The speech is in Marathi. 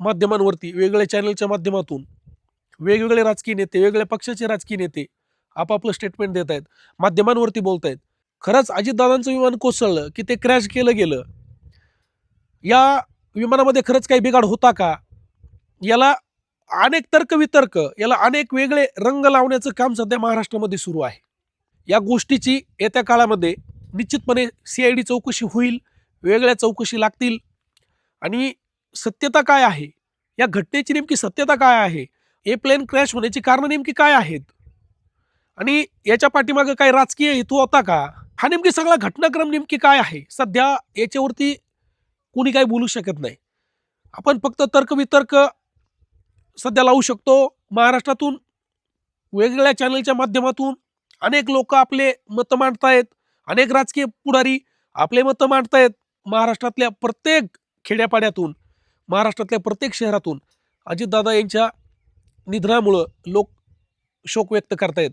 माध्यमांवरती वेगवेगळ्या चॅनलच्या माध्यमातून वेगवेगळे राजकीय नेते, वेगवेगळ्या पक्षाचे राजकीय नेते आपापलं स्टेटमेंट देत आहेत, माध्यमांवरती बोलतायत. खरंच अजितदादांचं विमान कोसळलं की ते क्रॅश केलं गेलं, या विमानामध्ये खरंच काही बिघाड होता का, याला अनेक तर्कवितर्क, याला अनेक वेगळे रंग लावण्याचं काम सध्या महाराष्ट्रामध्ये सुरू आहे. या गोष्टीची येत्या काळामध्ये निश्चितपणे CID चौकशी होईल, वेगळ्या चौकशी लागतील आणि सत्यता काय आहे, या घटनेची नेमकी सत्यता काय आहे, हे प्लेन क्रॅश होण्याची कारणं नेमकी काय आहेत आणि याच्या पाठीमागे काही राजकीय हेतू होता का, हा नेमकी सगळा घटनाक्रम नेमकी काय आहे, सध्या याच्यावरती कोणी काही बोलू शकत नाही. आपण फक्त तर्कवितर्क सध्या लावू शकतो. महाराष्ट्रातून वेगवेगळ्या चॅनलच्या माध्यमातून अनेक लोक आपले मतं मांडतायत, अनेक राजकीय पुढारी आपले मतं मांडतायत. महाराष्ट्रातल्या प्रत्येक खेड्यापाड्यातून, महाराष्ट्रातल्या प्रत्येक शहरातून अजितदादा यांच्या निधनामुळं लोक शोक व्यक्त करतायत.